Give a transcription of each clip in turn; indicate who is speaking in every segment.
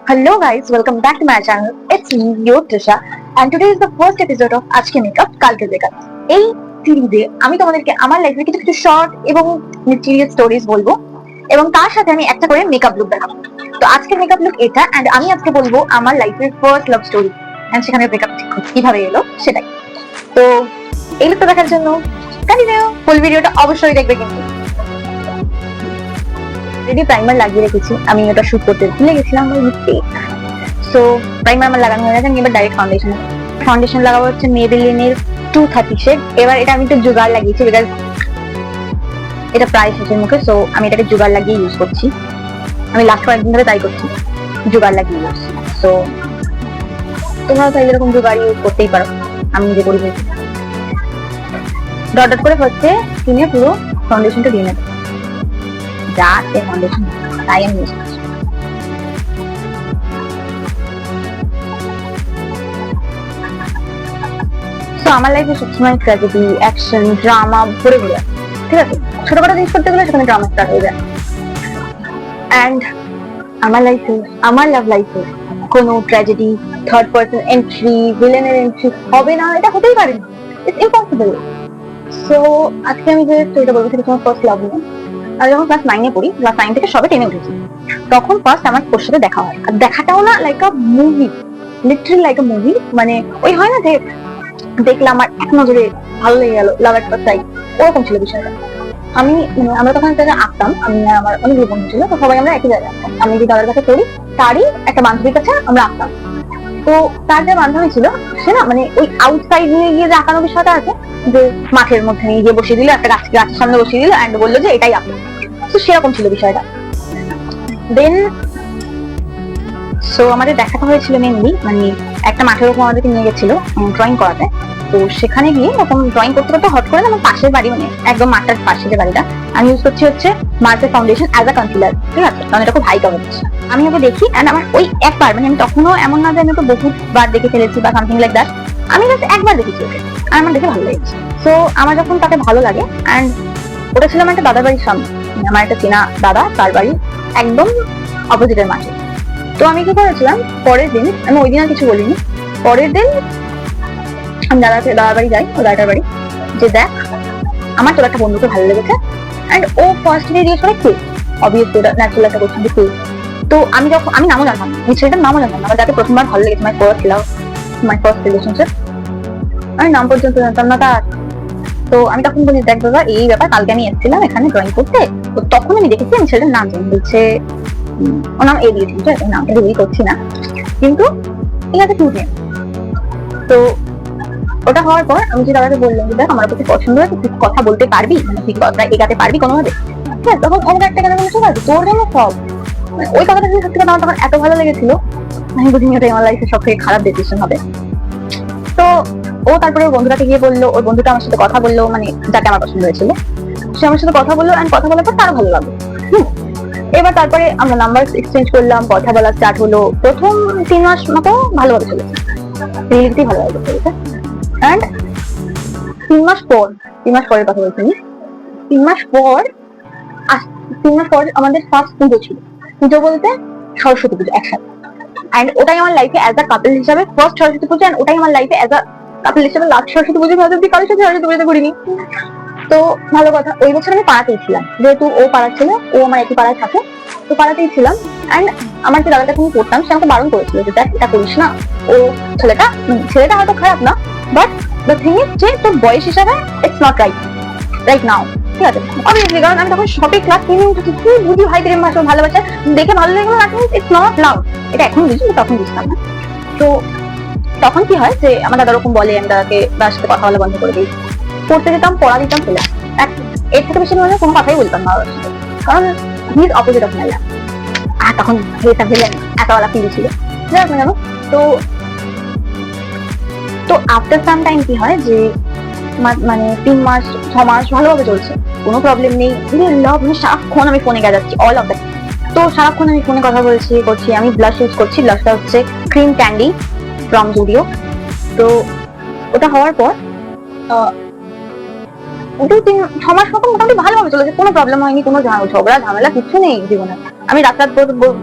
Speaker 1: Hello guys, welcome back to my channel. It's me, your Trisha, and today is the first episode of আজকে makeup কালকে makeup. এই সিরিজে আমি তোমাদেরকে আমার লাইফের কিছু কিছু শর্ট এবং মিস্টিরিয়াস স্টোরিজ বলবো এবং তার সাথে আমি একটা করে মেকআপ লুক দেখাবো। তো আজকে মেকআপ লুক এটা, এন্ড আমি আজকে বলবো আমার লাইফের ফার্স্ট লাভ স্টোরি এন্ড সেখানে মেকআপ কিভাবে এলো সেটাই। তো এই লুকটা দেখার জন্য কন্টিনিউ, ফুল ভিডিওটা অবশ্যই দেখবে কিন্তু। অলরেডি প্রাইমার লাগিয়ে রেখেছি, আমি ওটা শুট করতে ভুলে গেছিলাম বাই মিস্টেক। সো প্রাইমার আমার লাগানো হয়ে গেছে, আমি এবার ডাইরেক্ট ফাউন্ডেশন লাগাবো হচ্ছে মেবেলিনের 230 শেড। এবার এটা আমি একটু জুগার লাগিয়েছি বিকজ এটা প্রায় শেষের মুখে, সো আমি এটাকে জুগার লাগিয়ে ইউজ করছি। আমি লাস্ট কয়েকদিন ধরে তাই করছি, জুগার লাগিয়ে ইউজ। সো তোমরাও তাই এরকম জুগার ইউজ করতেই পারো, আমি নিজে করি। ডট ডট করে হচ্ছে স্কিনে পুরো ফাউন্ডেশনটা দিয়ে নেবে, যা আছে ফাউন্ডেশন তাই আমি ইউজ করছি। তো আমার লাইফে সবসময় ট্র্যাজেডি, অ্যাকশন, ড্রামা ভরে ভরে আছে, ঠিক আছে? ছোটখাটো জিনিস করতে গেলে সেখানে ড্রামা স্টার্ট হয়ে যায়। অ্যান্ড আমার লাভ লাইফে কোনো ট্র্যাজেডি, থার্ড পার্সন এন্ট্রি, ভিলেনের এন্ট্রি হবে না, এটা হতেই পারে না, ইটস ইম্পসিবল। সো আজকে আমি যে স্টোরিটা বলবো সেটা তোমার ফার্স্ট লাভ নিয়ে। আমি যখন ক্লাস 9-এ পড়ি, ক্লাস 9 থেকে সবে 10-এ উঠেছি, তখন ফার্স্ট আমার ওর সাথে দেখা হয়। আর দেখাটাও না লাইক আ মুভি, লিটারালি লাইক আ মুভি। মানে ওই হয় না যে দেখলাম আর এক নজরে ভালো লেগে গেল, লাভ এট ফার্স্ট সাইট, ওরকম ছিল বিষয়টা। আমরা তখন একটা জায়গায় আঁকতাম, আমি আর আমার অনেক বন্ধু ছিল, তো সবাই আমরা একই জায়গায় আঁকতাম। আমি যে দাদার কাছে পড়ি তারই একটা বান্ধবীর কাছে আমরা আঁকতাম। তো তার যে বান্ধবী ছিল সে না মানে ওই আউটসাইড নিয়ে গিয়ে যে আঁকানো বিষয়টা আছে, যে মাঠের মধ্যে নিয়ে গিয়ে বসিয়ে দিল, একটা গাছের সামনে বসিয়ে দিল এন্ড বললো যে এটাই আঁকো। তো সেরকম ছিল বিষয়টা। দেন সো আমাদের দেখাটা হয়েছিল মেনলি মানে একটা মাঠের উপর আমাদেরকে নিয়ে গেছিল ড্রয়িং করাতে। তো সেখানে গিয়ে এরকম ড্রয়িং করতে করতে হট করে আমার পাশের বাড়ি, মানে একদম মাঠটার পাশে যে বাড়িটা, আমি ইউজ করছি হচ্ছে market foundation as a concealer, ঠিক আছে? কারণ এটা খুব হাই কভারেজ। আমি ওকে দেখি এন্ড আমার ওই একবার, মানে আমি তখনও এমন না যে আমি ওকে বহুবার দেখে ফেলেছি বা সামথিং লাইক দ্যাট, আমি জাস্ট একবার দেখেছি ওকে আর আমার দেখে ভালো লেগেছে। সো আমার যখন তাকে ভালো লাগে, অ্যান্ড ওটা ছিল আমার একটা দাদার বাড়ির সামনে, আমার একটা চেনা দাদা, তার বাড়ি একদম অপোজিটের মাঠে। তো আমি কি করেছিলাম, পরের দিন, আমি ওই দিন আর কিছু বলিনি, পরের দিন আমি দাদার বাড়ি যাই, ও দাদার বাড়ি, যে দেখ আমার তোর একটা বন্ধুকে ভালো লেগেছে। অ্যান্ড ও ফার্স্ট ডে জিজ্ঞেস করে কে, অবভিয়াসলি ওটা ন্যাচারাল একটা কোশ্চেন যে কে। তো আমি নামও জানতাম না, এই ছেলেটার নামও জানতাম না, আমার যাকে প্রথমবার ভালো লেগেছে, মাই ফার্স্ট রিলেশনশিপ, আমি নাম পর্যন্ত জানতাম না তার। তো আমি তখন বলি দেখ দাদা এই ব্যাপার, কালকে আমি এসেছিলাম এখানে ড্রয়িং করতে, তো তখন আমি দেখেছি, আমি ছেলেটার নাম জানি। বলছে ও নাম এ দিয়েছি, নামটা রিভিল করছি না, কিন্তু ঠিক আছে ঠিক নেই। তো ওটা হওয়ার পর আমি যে দাদাকে বললাম যে দেখ আমার প্রতি পছন্দ হয়েছে, তুই কথা বলতে পারবি, মানে তুই কথা এগাতে পারবি কোনোভাবে? হ্যাঁ, তখন অনেক একটা কেন ঠিক আছে তোর জন্য সব, ওই কথাটা কিন্তু সত্যি কথা আমার তখন এত ভালো লেগেছিল, আমি বুঝিনি ওটাই আমার লাইফের সব থেকে খারাপ ডিসিশন হবে। তো ও তারপরে ওর বন্ধুটাকে গিয়ে বললো, ওর বন্ধুটা আমার সাথে কথা বললো, মানে যাকে আমার পছন্দ হয়েছিল সে আমার সাথে কথা বললো, এন্ড কথা বলার পর তারও ভালো লাগলো। এবার তারপরে আমরা নাম্বার এক্সচেঞ্জ করলাম, কথা বলা স্টার্ট হলো। প্রথম 3 মাস মতো ভালোভাবে চলেছে, রিলেটিভ ভালোভাবে চলেছে। এন্ড 3 মাস পরের কথা বলছি, 3 মাস পর আমাদের ফার্স্ট পুজো ছিল। পুজো বলতে সরস্বতী পুজো একসাথে, এন্ড ওটাই আমার লাইফে অ্যাজ আ কাপল হিসাবে ফার্স্ট সরস্বতী পুজো, এন্ড ওটাই আমার লাইফে অ্যাজ আ কাপল হিসাবে লাস্ট সরস্বতী পুজো। হয়তো কারোর সাথে সরস্বতী পুজোতে করিনি। তো ভালো কথা, ওই বছর আমি পাড়াতেই ছিলাম, যেহেতু ও পাড়ার ছিল, ও আমার একই পাড়ায় থাকে, তো পাড়াতেই ছিলাম। এন্ড আমার যে দাদাটা আমি পড়তাম সে আমাকে বারণ করেছিল যে দেখ এটা করিস না, ও ছেলেটা হয়তো খারাপ না, বাট দ্য থিং ইজ যে তোর বয়স হিসাবে ইটস নট রাইট নাও, ঠিক আছে? অবভিয়াসলি, কারণ আমি তখন সবে ক্লাস 10-এ উঠেছি, কি বুঝি ভাই প্রেম ভালোবাসা দেখে ভালো লাগলো না, ইটস নট লাভ, এটা এখন বুঝি, তখন বুঝতাম না। তো তখন কি হয় যে আমার দাদা ওরকম বলে, আমি দাদাকে তার সাথে কথা বলা বন্ধ করে দিই, পড়তে যেতাম, পড়া দিতাম, চলে এর থেকে বেশি মানে কোনো কথাই বলতাম না, কারণ his opposite of my life. আর তখন এটা ভিলেন এতবেলা ফিল ছিল, জানো। তো আফটার সাম টাইম কি হয় যে মানে 3 মাস 6 মাস ভালোভাবে চলছে, কোনো প্রবলেম নেই, লাভ, সারাক্ষণ আমি ফোনে গেজাচ্ছি অল অফ দ্যাট। তো সারাক্ষণ আমি ফোনে কথা করছি, আমি ব্লাশ ইউজ করছি, ব্লাশটা হচ্ছে ক্রিম ক্যান্ডি ফ্রম জুডিও। তো ওটা হওয়ার পর 2-6 মাস মতো মোটামুটি ভালোভাবে চলেছে, কোনো প্রবলেম হয়নি, কোনো ঝগড়া ঝামেলা কিছু নেই জীবনে। আমি রাত রাত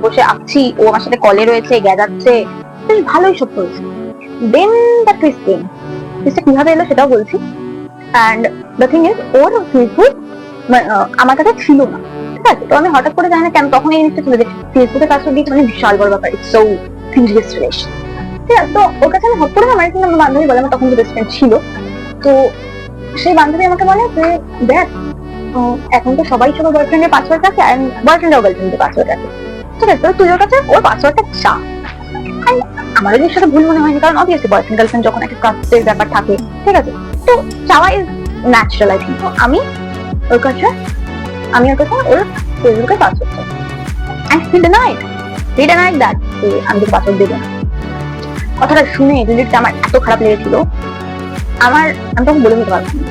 Speaker 1: বসে আঁকছি, ও আমার সাথে কলে রয়েছে, গেজাচ্ছে, বেশ ভালোই সব করেছে। দেন দ্য টুইস্ট কিভাবে এলো সেটাও বলছি। And the thing is, or Facebook আমার কাছে ছিল না, ঠিক আছে? তো আমি হঠাৎ করে জানি না কেন তখন এই জিনিসটা ছিল যে ফেসবুকে পাসওয়ার্ড দিয়েছে মানে বিশাল বড় ব্যাপার, ইটস সো সিরিয়াস রিলেশন, ঠিক আছে? তো ওর কাছে আমি হট করে আমার কিন্তু আমার বান্ধবী বলে, আমার তখন যে বেস্ট ফ্রেন্ড ছিল, তো সেই বান্ধবী আমাকে বলে যে দেখ, এখন তো সবাই সবার বয়ফ্রেন্ডের পাসওয়ার্ড রাখে, আর বয়ফ্রেন্ডও গার্লফ্রেন্ডের পাসওয়ার্ড রাখে, ঠিক আছে? তো তুই ওর কাছে ওর পাসওয়ার্ডটা চা। আমারও জিনিসটা ভুল মনে হয়নি, কারণ অবভিয়াসলি বয়ফ্রেন্ড গার্লফ্রেন্ড যখন একটা ট্রাস্টের ব্যাপার থাকে, ঠিক আছে, তো চাওয়া ইজ ন্যাচারাল আই থিঙ্ক। তো আমি ওর কাছে ওর ফেসবুকের পাসওয়ার্ড চাই, এন্ড হি ডিনাইড দ্যাট আমি তোকে পাসওয়ার্ড দেবো না। কথাটা শুনে রিলেটটা আমার এত খারাপ লেগেছিল, আমি তখন বলে দিতে পারবো না,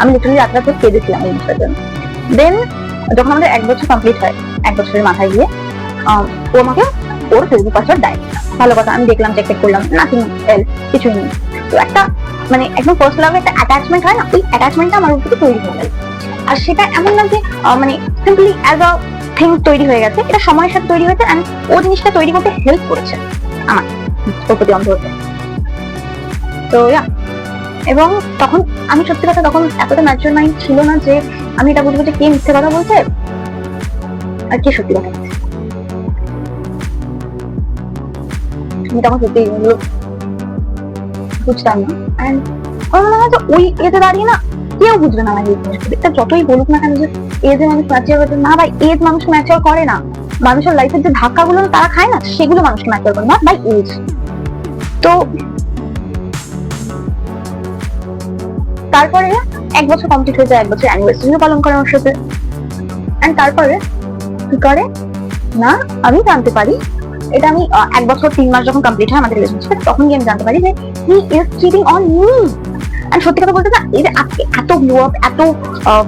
Speaker 1: আমি লিটারালি রাত রাত কেঁদেছিলাম এই জিনিসটার জন্য। দেন যখন আমাদের 1 বছর কমপ্লিট হয়, 1 বছরের মাথায় গিয়ে ও আমাকে ওর ফেসবুক পাসওয়ার্ড দেয়। ভালো কথা, আমি দেখলাম, চেক করলাম, নাথিং এলস, কিছুই নেই। তো একটা মানে একদম ফার্স্ট লাভে একটা অ্যাটাচমেন্ট হয় না, ওই অ্যাটাচমেন্টটা আমার উপরে তৈরি হয়ে গেল। আর সেটা এমন না যে মানে সিম্পলি অ্যাজ আ থিং তৈরি হয়ে গেছে, এটা সময়ের সাথে তৈরি হয়েছে, অ্যান্ড ও জিনিসটা তৈরি করতে হেল্প করেছে আমার ওর প্রতি অন্ধ হতে। তো এবং তখন আমি সত্যি কথা, তখন এতটা ম্যাচিউর মাইন্ড ছিল না যে আমি এটা বুঝবো যে কে মিথ্যে কথা বলছে আর কে সত্যি কথা বলছে। আমি তখন সত্যি বুঝতাম না, এন্ড আমার মনে হয় যে ওই এতে দাঁড়িয়ে না কেউ বুঝবে না আমার এই জিনিসটা, যতই বলুক না কেন যে এজে মানুষ ম্যাচিউর করতে না, ভাই এজ মানুষ ম্যাচিউর করে না, মানুষের লাইফের যে ধাক্কাগুলো তারা খায় না সেগুলো মানুষকে ম্যাচিউর করে, নট বাই এজ। তো তারপরে 1 বছর কমপ্লিট হয়ে যায়, 1 বছর অ্যানিভার্সারিও পালন করে ওর সাথে। এন্ড তারপরে কি করে না, আমি জানতে পারি, এটা আমি 1 বছর 3 মাস যখন কমপ্লিট হয় আমাদের রিলেশনশিপ, তখন আমি জানতে পারি যে he is cheating on me. And সত্যি কথা বলতে না, এই যে আজকে এত গ্লো আপ, এত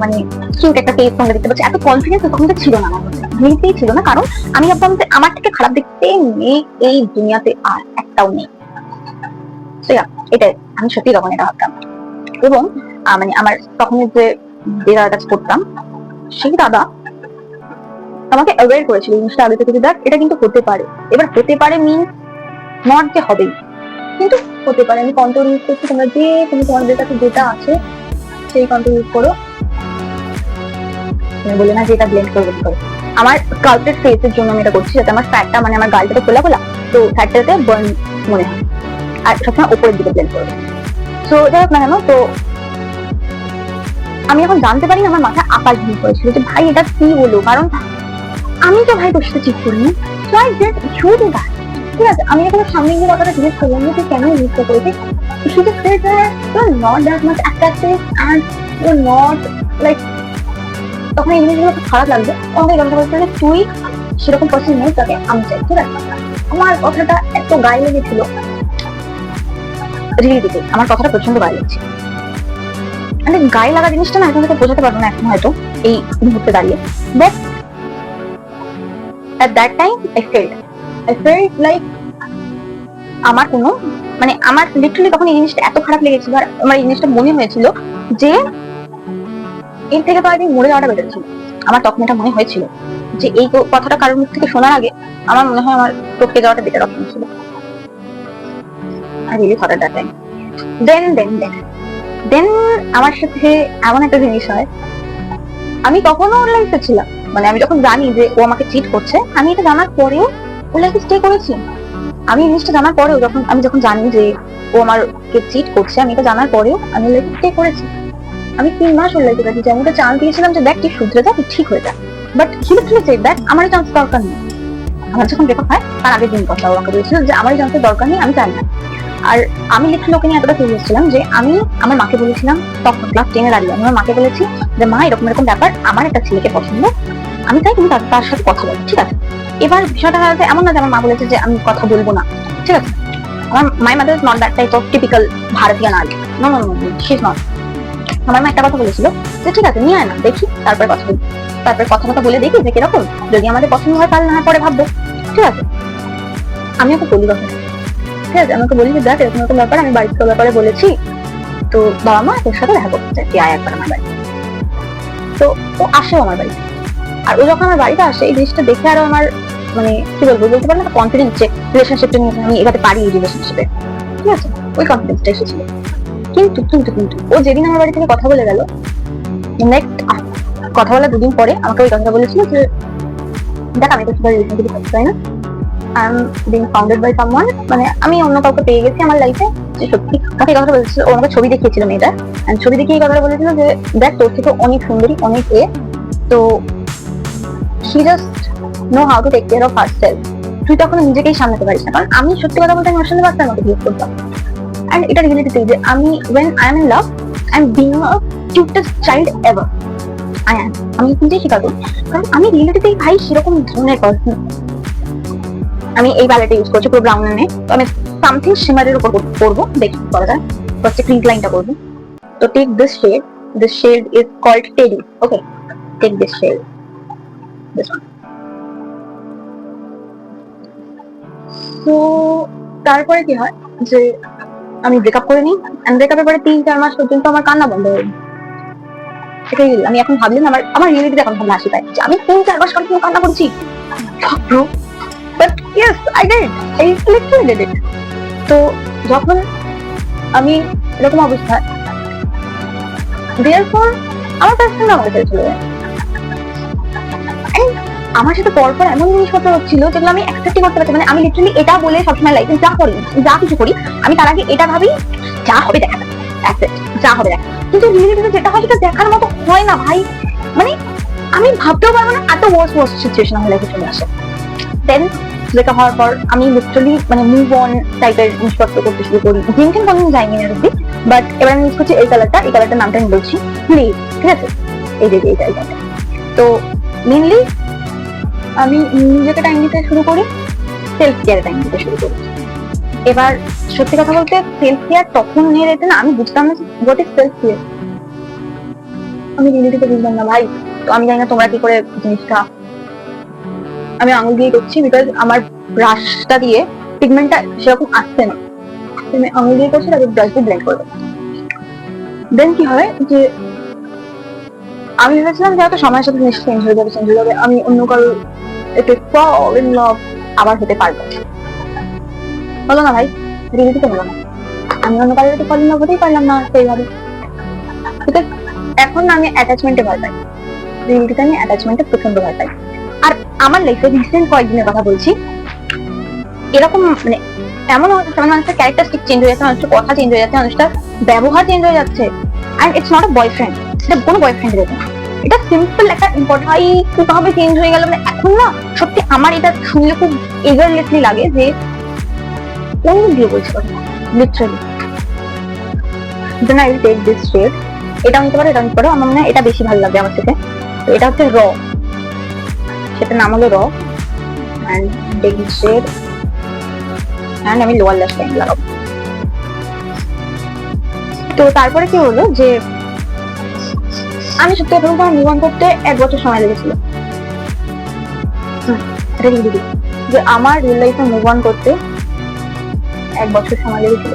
Speaker 1: মানে কিউট একটা ফেস তোমরা দেখতে পাচ্ছি, এত কনফিডেন্স তখন তো ছিল না আমার মধ্যে, এমনিতেই ছিল না, কারণ আমি ভাবতাম যে আমার থেকে খারাপ দেখতে মেয়ে এই দুনিয়াতে আর একটাও নেই। এটাই আমি সত্যি তখন এটা ভাবতাম। এবং মানে আমার তখন যে দাদার কাছে করতাম, সেই দাদা আমাকে অ্যাওয়্যার করেছিল জিনিসটা আগে থেকে, দেখ এটা কিন্তু হতে পারে। এবার হতে পারে মিনস নট যে হবেই, কিন্তু হতে পারে। আমি কন্ট্রোল ইউজ করছি, তোমরা যে তুমি তোমাদের কাছে যেটা আছে সেই কন্ট্রোল ইউজ করো, বলে না যে এটা ব্লেন্ড করবো কি করে। আমার স্কাল্পটেড ফেসের জন্য আমি এটা করছি, যাতে আমার ফ্যাটটা মানে আমার গালটা তো খোলা খোলা, তো ফ্যাটটাতে বার্ন মনে হয়, আর সবসময় উপরের দিকে ব্লেন্ড করবো। সো যাই হোক না কেন, তো আমি এখন জানতে পারি না, আমার মাথায় আকাশ ভুল করেছিল যে ভাই এটা কি হলো, কারণ আমি তো ভাই তোর সাথে চিট করিনি, so I just should that, ঠিক আছে? আমি যখন সামনে গিয়ে কথাটা জিজ্ঞেস করলাম যে তুই কেন জিনিসটা করেছিস, she just said that you're not that much attractive and you're not like, তখন এই জিনিসগুলো খুব খারাপ লাগবে। আমাকে কথা বলতে যে তুই সেরকম পছন্দ নেই, তাকে আমি চাই, ঠিক আছে? আমার কথাটা এত গায়ে লেগেছিল, রিলি দিতে আমার কথাটা প্রচন্ড গায়ে লেগেছে। মানে গায়ে লাগা জিনিসটা না এখন থেকে বোঝাতে পারবো না এখন হয়তো এই মুহূর্তে দাঁড়িয়ে, but at that time I felt like আমার কোনো মানে আমার লিটারালি তখন এই জিনিসটা এত খারাপ লেগেছিল, আর আমার এই জিনিসটা মনে হয়েছিল যে এর থেকে তো আমি মরে যাওয়াটা বেটার ছিল। আমার তখন এটা মনে হয়েছিল যে এই কথাটা কারোর মুখ থেকে শোনার আগে আমার মনে হয় আমার টপকে যাওয়াটা বেটার অপশন ছিল। I really thought at that time. Then আমার সাথে এমন একটা জিনিস হয়, আমি তখনও ওর লাইফে ছিলাম, মানে আমি যখন জানি যে ও আমাকে চিট করছে, আমি এটা জানার পরেও ওর লাইফে স্টে করেছি। আমি এই জিনিসটা জানার পরেও যখন জানি যে ও আমাকে চিট করছে, আমি এটা জানার পরেও আমি লাইফে স্টে করেছি। আমি 3 মাস ওর লাইফে গেছি, আমি ওটা চান্স দিয়েছিলাম যে দেখ তুই শুধরে যা, তুই ঠিক হয়ে যা, but he literally said that আমার চান্স দরকার নেই। আমার যখন ব্রেকআপ হয় তার আগের দিন কথা আমাকে বলেছিল যে আমার চান্সের দরকার নেই, আমি চাই না। আর আমি লিটারালি ওকে নিয়ে এতটা সিরিয়াস ছিলাম যে আমি আমার মাকে বলেছিলাম, তখন ক্লাস 10 এ দাঁড়িয়ে আমি আমার মাকে বলেছি যে মা এরকম এরকম ব্যাপার, আমার একটা ছেলেকে পছন্দ, আমি চাই তুমি তার সাথে কথা বলো, ঠিক আছে? এবার বিষয়টা হচ্ছে এমন না যে আমার মা বলেছে যে আমি কথা বলবো না, ঠিক আছে? আমার my mother is not that type of typical ভারতীয় নারী, no no no, she is not. আমার মা একটা কথা বলেছিল যে ঠিক আছে নিয়ে আয় না, দেখি তারপরে কথা বলি, তারপরে কথা বলে দেখি যে কিরকম, যদি আমাদের পছন্দ হয় তাহলে না হয় পরে ভাববো, ঠিক আছে? আমি ওকে বলি কথা, ঠিক আছে? আমাকে বলি যে দেখ এরকম একটা ব্যাপার, আমি বাড়িতে ব্যাপারে বলেছি, তো বাবা মা তোর সাথে দেখা করতে চাই, তুই আয় একবার আমার বাড়ি। তো ও আসেও আমার বাড়িতে, আর ও যখন আমার বাড়িতে আসে এই জিনিসটা দেখে আরো আমার মানে কি বলবো, বলতে পারলাম একটা কনফিডেন্স যে রিলেশনশিপটা নিয়ে আমি এগাতে পারি এই রিলেশনশিপে, ঠিক আছে, ওই কনফিডেন্সটা এসেছিল। কিন্তু কিন্তু কিন্তু ও যেদিন আমার বাড়ি থেকে কথা বলে গেল, নেক্সট কথা বলা 2 দিন পরে আমাকে ওই কথাটা বলেছিল যে দেখ আমি তো তোমার রিলেশনশিপ করতে চাই না, I am being founded by someone, মানে আমি অন্য কাউকে পেয়ে গেছি আমার লাইফে। যে সত্যি আমাকে এই কথাটা বলেছিল, ও আমাকে ছবি দেখিয়েছিল মেয়েটা, এন্ড ছবি দেখিয়ে এই কথাটা বলেছিল যে দেখ তোর থেকে অনেক সুন্দরী অনেক তো she just know how to take care of herself, তুই তখন নিজেকেই সামলাতে পারিস না। কারণ আমি সত্যি কথা বলতে আমি ওর সাথে বাচ্চার মতো বিহেভ করতাম, এন্ড এটা রিয়েলিটি যে আমি when I am in love I am being a cutest child ever, আমি নিজেই স্বীকার করি। কারণ আমি রিয়েলিটিতেই ভাই সেরকম ধরনের পার্সন। আমি এই প্যালেটটা ইউজ করছি পুরো ব্রাউন এনে, তো আমি সামথিং শিমারের উপর করবো, দেখি করা যায়। ফার্স্টে ক্রিজ লাইনটা করবো, তো take this shade is called Teddy, okay, take this shade, this one. তো তারপরে কি হয় যে আমি ব্রেকআপ করে নিই, এন্ড ব্রেকআপের পরে 3-4 মাস পর্যন্ত আমার কান্না বন্ধ হয়ে যায়। সেটাই আমি এখন ভাবলাম আমার রিয়েলিটিতে এখন ভাবনা হাসি পায় যে আমি 3-4 মাস কন্টিনিউ কান্না করছি, bro, but yes I literally did it. তো যখন আমি এরকম অবস্থায়, দেয়ারফর আমার পার্সন আমার কাছে চলে যায়, আমার সাথে পরপর এমন জিনিসপত্র হচ্ছিল যেগুলো আমি অ্যাকসেপ্টই করতে পারছি। মানে আমি লিটারালি এটা বলে সবসময় লাইফে যা করি, যা কিছু করি, আমি তার আগে এটা ভাবি যা হবে দেখা যাবে, অ্যাকসেপ্ট যা হবে দেখা। কিন্তু রিয়েলিটিতে যেটা হয় সেটা দেখার মতো হয় না ভাই, মানে আমি ভাবতেও পারবো না এত ওয়ার্স্ট সিচুয়েশন আমার লাইফে চলে আসে। দেন ব্রেকআপ হওয়ার পর আমি লিটারালি মানে মুভ অন টাইপের জিনিসপত্র করতে শুরু করি। জিনকেন কোনো যাইনি না অব্দি, বাট এবার আমি ইউজ করছি এই কালারটার নামটা আমি বলছি প্লিজ, ঠিক আছে, এই যে এইটা। তো মেনলি আমি নিজেকে টাইম দিতে শুরু করি, সেলফ কেয়ারে টাইম দিতে শুরু করি। এবার সত্যি কথা বলতে সেলফ কেয়ার তখন নিয়ে যেতে না আমি বুঝতাম না হোয়াট ইজ সেলফ কেয়ার, আমি রিয়েলিটিতে বুঝলাম না ভাই। তো আমি জানি না তোমরা কি করে জিনিসটা, আমি আঙুল দিয়ে করছি বিকজ আমার ব্রাশটা দিয়ে পিগমেন্টটা সেরকম আসছে না, আমি আঙুল দিয়ে করছি তারপর ব্রাশ দিয়ে ব্লেন্ড করবো। দেন কি হয় যে আমি ভেবেছিলাম যে হয়তো সময়ের সাথে জিনিস চেঞ্জ হয়ে যাবে, আমি অন্য কারো একটু ফল ইন লাভ আবার হতে পারবো। বলো না ভাই, রিয়েলিটিতে হলো না, আমি অন্য কারোর একটু ফল ইন লাভ হতেই পারলাম না সেইভাবে। এখন আমি অ্যাটাচমেন্টে ভয় পাই, রিয়েলিটিতে আমি অ্যাটাচমেন্টে প্রচন্ড ভয় পাই। আর আমার লাইফে রিসেন্ট কয়েকদিনের কথা বলছি, এরকম মানে এমন হচ্ছে মানুষের ক্যারেক্টারিস্টিক চেঞ্জ হয়ে যাচ্ছে, মানুষের কথা চেঞ্জ হয়ে যাচ্ছে, মানুষটার ব্যবহার চেঞ্জ হয়ে যাচ্ছে। And it's not a boyfriend, সেটা কোনো বয়ফ্রেন্ড রয়েছে না, এটা সিম্পল একটা ইম্পর্টেন্ট ভাই কিভাবে চেঞ্জ হয়ে গেল। মানে এখন না সত্যি আমার এটা শুনলে খুব এগারলেসলি লাগে যে কোন দিয়ে বলছে কথা, literally. Then I will take this shade, এটা নিতে পারো, এটা নিতে পারো, আমার মনে হয় এটা বেশি ভালো লাগবে আমার সাথে। তো এটা হচ্ছে র, সেটার নাম হলো raw, and take this shade, and আমি লোয়ার ল্যাশ লাইন লাগাবো। তো তারপরে কি হলো যে আমি সত্যি কথা মুভ অন করতে 1 বছর সময় লেগেছিল। যে আমার রিয়েল লাইফে মুভ অন করতে 1 বছর সময় লেগেছিল।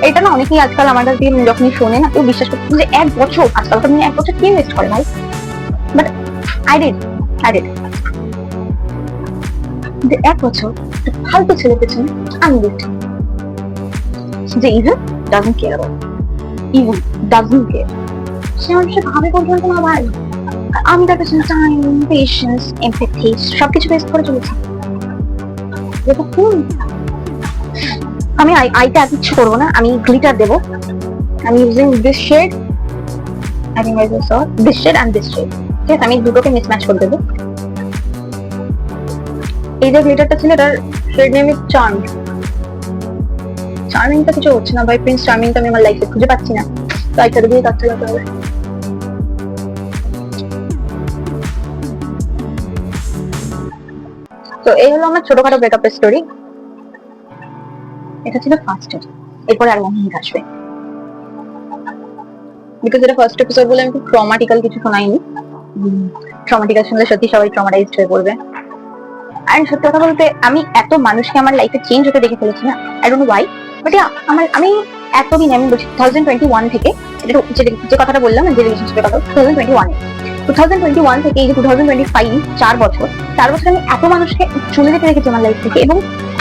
Speaker 1: এটা না অনেকেই আজকাল আমার কাছে যখনই শোনে না কেউ বিশ্বাস করতে যে 1 বছর, আজকাল তো 1 বছর কে ওয়েস্ট করে ভাই, বাট আই ডিড যে 1 বছর ফালতু ছেলে পেছনে আমি দিচ্ছি যে even doesn't care about, even doesn't care, সে মানুষের ভাবে পর্যন্ত না ভাই। আমি তার পেছনে টাইম, পেশেন্স, এমপ্যাথি সবকিছু ওয়েস্ট করে চলেছি। আমি আইটা আর কিছু করবো না, আমি গ্লিটার দেবো। আমি using this shade, I think I just saw this shade and this shade, ঠিক আছে, আমি দুটোকে মিসম্যাচ করে দেবো। এই যে গ্লিটারটা ছিল এটার শেড নেম ইজ চার্মিংটা কিছু হচ্ছে না ভাই, প্রিন্স চার্মিংটা আমি আমার লাইফে খুঁজে পাচ্ছি না, তো আইটা দিয়ে কাজ চালাতে হবে। তো এই হলো আমার ছোটখাটো ব্রেকআপের স্টোরি, এটা ছিল ফার্স্ট স্টেপ। এরপরে আর মনে আসবে বিকজ এটা ফার্স্ট এপিসোড বলে আমি খুব ট্রমাটিক্যাল কিছু শোনাইনি, ট্রমাটিক্যাল শুনলে সত্যি সবাই ট্রমাটাইজড হয়ে পড়বে। আর সত্যি কথা বলতে আমি এত মানুষকে আমার লাইফে চেঞ্জ হতে দেখে ফেলেছি না, I don't know Y, but আমি এতদিন আমি বলছি 2021 থেকে যে কথাটা বললাম যে রিলেশনশিপের কথা 2021 2021 থেকে এই যে 2025 4 বছর আমি এত মানুষকে চলে যেতে দেখেছি আমার লাইফ থেকে, এবং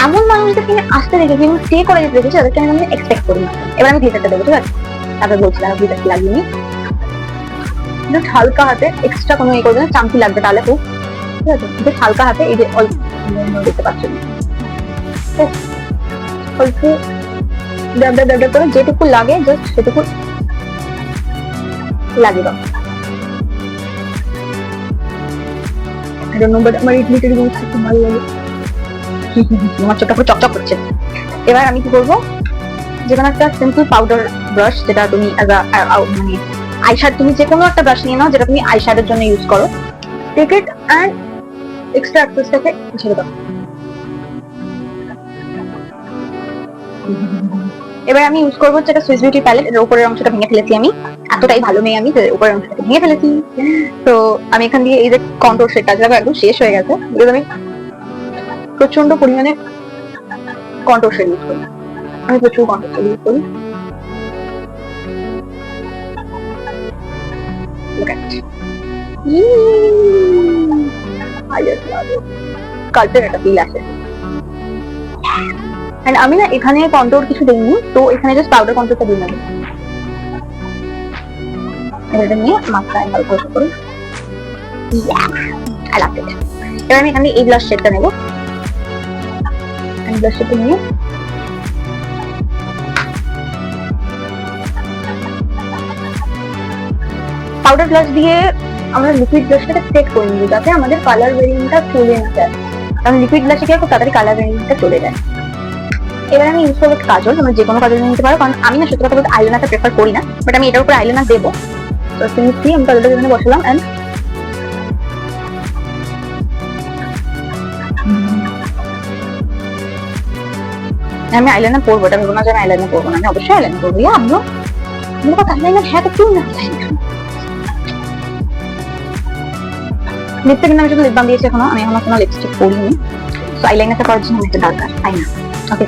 Speaker 1: এমন মানুষদেরকে আমি আসতে দেখেছি এবং স্টে করে যেতে দেখেছি যাদেরকে আমি এক্সপেক্ট করি না। এবার আমি গ্লিটারটা দেবো, ঠিক আছে? তারপরে বলছিলাম গ্লিটারটা লাগিয়ে নি, জাস্ট হালকা হাতে, এক্সট্রা কোনো ইয়ে করবে না, চামচি লাগবে তাহলে খুব, ঠিক আছে? জাস্ট হালকা হাতে, এই যে অল্প দেখতে পাচ্ছেন, অল্প ড্যাব ড্যাব ড্যাব করে যেটুকু লাগে জাস্ট সেটুকু লাগে দাও। I don't know, but আমার এই গ্লিটার গুলো খুব ভালো লাগে। আমার চোখটা পুরো চকচক করছে। এবার আমি কি করবো, যেখানে একটা সিম্পল পাউডার ব্রাশ, যেটা তুমি মানে আইশ্যাডো, তুমি যে কোনো একটা ব্রাশ নিয়ে নাও যেটা তুমি আইশ্যাডোর জন্য ইউজ করো, টেক ইট অ্যান্ড এক্সট্রা এক্সেসটাকে ছেড়ে দাও। এবার আমি ইউজ করবো হচ্ছে একটা সুইস বিউটি প্যালেট, এর উপরের অংশটা ভেঙে ফেলেছি আমি, এতটাই ভালো মেয়ে আমি, উপরের অংশটা ভেঙে ফেলেছি। তো আমি এখান দিয়ে এই যে কন্ট্রোল শেডটা একদম শেষ হয়ে গেছে, বিকজ আমি প্রচন্ড পরিমাণে কন্ট্রোল শেড ইউজ করি, আমি প্রচুর কন্ট্রোল শেড ইউজ করি। কালচার একটা ফিল আসে। আমি না এখানে কন্ট্রোল কিছু দিইনি, তো এখানে জাস্ট পাউডার কন্ট্রোলটা দিয়ে নেবো। এটা নিয়ে মাথায় হালকা করে আই লাভ ইট। এবার আমি এখানে এই ব্লাশ শেডটা নেবো, ব্লাশ শেডটা নিয়ে পাউডার ব্লাশ দিয়ে আমরা লিকুইড ব্লাশটাকে সেট করে নিই যাতে আমাদের কালার ভেরিয়েন্টটা চলে না যায়, কারণ লিকুইড ব্লাশে কি খুব তাড়াতাড়ি কালার ভেরিয়েন্টটা চলে যায়। এবার আমি ইউজ করবো কাজল, তোমরা যে কোনো কাজল নিতে পারো, কারণ আমি না সত্যি কথা বলতে আইলাইনারটা প্রেফার করি না, বাট আমি এটার উপরে আইলাইনার দেবো। তো সিম্পলি আমি কাজলটা এখানে বসালাম এন্ড আমি আইলাইনার পরবো, এটা ভেবো না যে আমি আইলাইনার পরবো না, আমি অবশ্যই আইলাইনার পরবো। আমরা আইলাইনার হ্যাঁ তো কেউ না, লিপস্টিক কিন্তু আমি শুধু লিপ বাম দিয়েছি, এখনো আমি কোনো লিপস্টিক পরিনি, তো আইলাইনারটা করার জন্য একটা দরকার, তাই না? ওকে,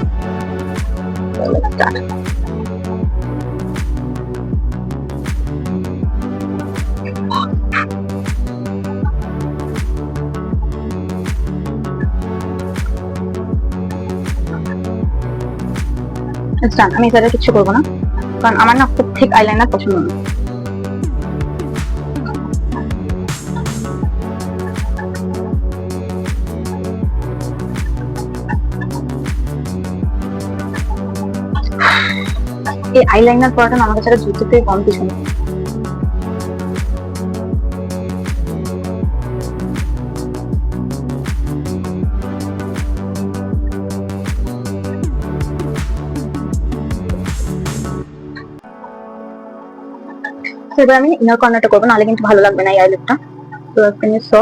Speaker 1: আমি এটা কিছু করবো না, কারণ আমার না খুব ঠিক আইলাইনার পছন্দ না। এই আইলাইনার পরাটা আমার কাছে জুতো থেকে কম কিছু না। এবার আমি ইনার কর্নারটা করবো, নাহলে কিন্তু ভালো লাগবে না এই আইল্যান্ডটা। তো সো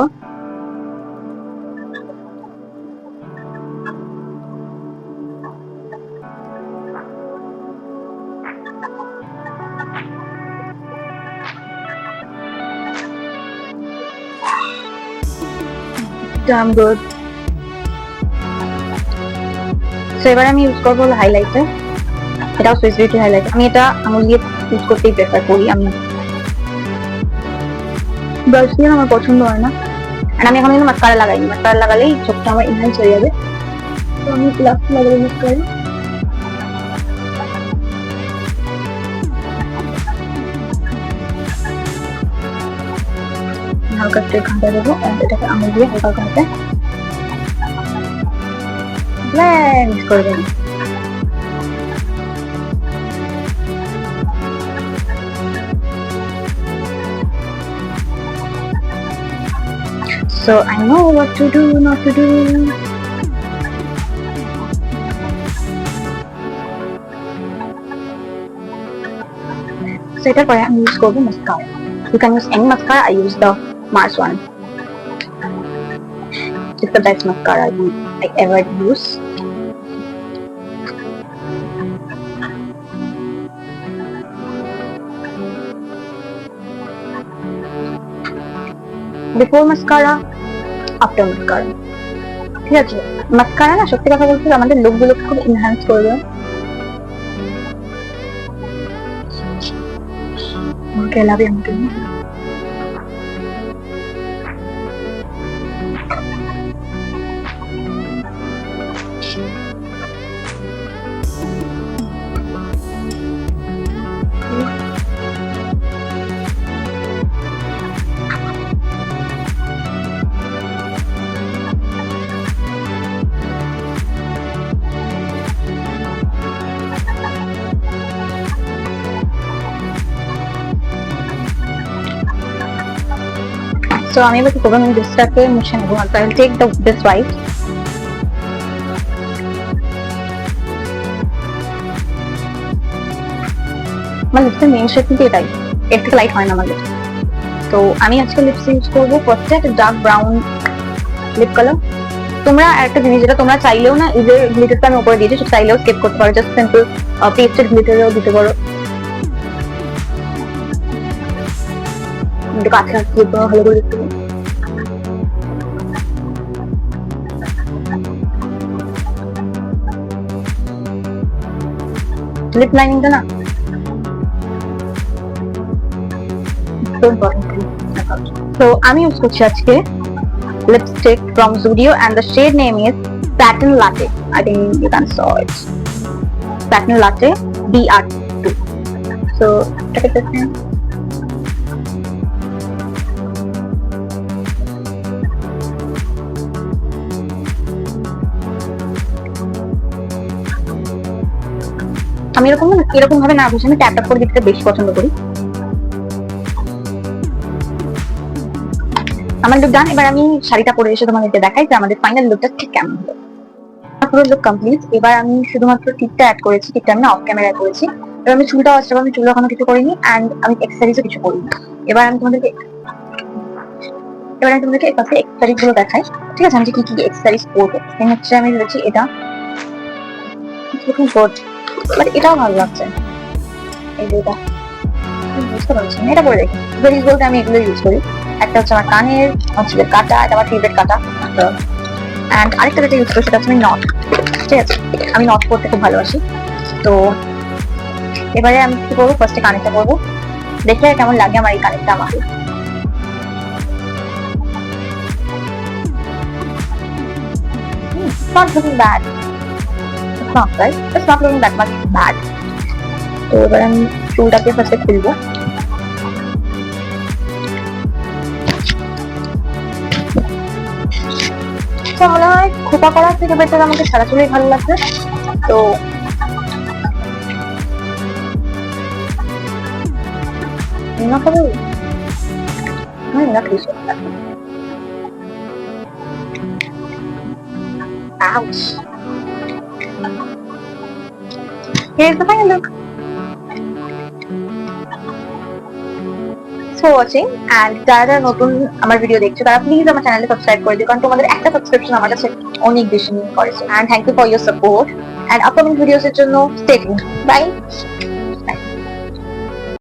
Speaker 1: damn good. So এবার আমি ইউজ করবো হাইলাইটার, এটাও সুইস বিউটি হাইলাইটার। আমি এটা আঙুল দিয়ে ইউজ করতেই প্রেফার করি, আমি ব্রাশ দিয়ে আমার পছন্দ হয় না। আর আমি এখন কিন্তু মাস্কারা লাগাইনি, মাস্কারা লাগালেই চোখটা আমার ইনহ্যান্স হয়ে যাবে, তো আমি লাস্ট লাগাবো মাস্কারা। হালকা একটু ঘাঁটা দেবো, এটাকে আঙুল দিয়ে হালকা ঘাঁটে ব্লেন্ড করে দেবো। So I know what to do, not to do. So এটার পরে আমি ইউজ করবো mascara. You can use any mascara. I use the Mars one. It's the best mascara I ever use. Before mascara, after mascara. ঠিক আছে, mascara না সত্যি কথা বলতে আমাদের লুক গুলোকে খুব এনহ্যান্স করবে। Okay, love you. সো আমি এবার কি করবো, আমি লিপসটাকে মুছে নেবো। I will take this wipe. আমার লিপসের মেইন শেড কিন্তু এটাই, এর থেকে লাইট হয় না আমার লিপস। তো আমি আজকে লিপস ইউজ করবো ফার্স্টে একটা ডার্ক ব্রাউন লিপ কালার। তোমরা একটা জিনিস যেটা তোমরা চাইলেও না, এই যে গ্লিটারটা আমি উপরে দিয়েছি সেটা চাইলেও স্কিপ করতে পারো, জাস্ট সিম্পল পেস্টেড গ্লিটারও দিতে পারো। কাছে আসছে ভালো করে দেখতে লিপ লাইনিংটা না তো আমি ইউজ করছি আজকে lipstick from Zudio and the shade name is Satin Latte. I think you can saw it. Satin Latte BR2. So look at this now. আমি এরকম ভাবে না বুঝে আমি ট্যাপ ট্যাপ করে দিতে বেশি পছন্দ করি। আমার লুক ডান। এবার আমি শাড়িটা পরে এসে তোমাদেরকে দেখাই যে আমাদের ফাইনাল লুকটা ঠিক কেমন হলো। পুরো লুক কমপ্লিট। এবার আমি শুধুমাত্র টিপটা অ্যাড করেছি, টিপটা আমি অফ ক্যামেরায় করেছি। এবার আমি চুলটা আসলে আমি চুল এখনো কিছু করিনি, অ্যান্ড আমি এক্সেসরিজও কিছু করিনি। এবার আমি তোমাদেরকে ফার্স্টে এক্সেসরিজ গুলো দেখাই, ঠিক আছে? আমি কি কি এক্সেসরিজ করবো হচ্ছে, আমি ভেবেছি এটা বাট এটাও ভালো লাগছে। এই যে বুঝতে পারছি না, এটা করে দেখি। ভেরিজ বলতে আমি এগুলো ইউজ করি। একটা হচ্ছে আমার কানের হচ্ছে কাটা, এটা আমার ফেভারিট কাটা। অ্যান্ড আরেকটা যেটা ইউজ করি সেটা হচ্ছে আমি নট, ঠিক আছে? আমি নট করতে খুব ভালোবাসি। তো এবারে আমি কি করবো, ফার্স্টে কানেরটা করবো, দেখে কেমন লাগে আমার এই কানেরটা। আমার not looking bad. It's not right. It's not looking that much bad. তো এবার আমি চুলটাকে ফার্স্টে খুলবো। মনে হয় খোপা করার থেকে বেটার আমাকে সারা চুলেই ভালো লাগছে। তো Ouch. Here's the final look. For watching, and যারা নতুন আমার ভিডিও দেখছো তারা প্লিজ আমার চ্যানেলে সাবস্ক্রাইব করে দিও, কারণ তোমাদের একটা সাবস্ক্রিপশন আমার কাছে অনেক বেশি মিন করে। And thank you for your support, and upcoming videos এর জন্য stay tuned. Bye.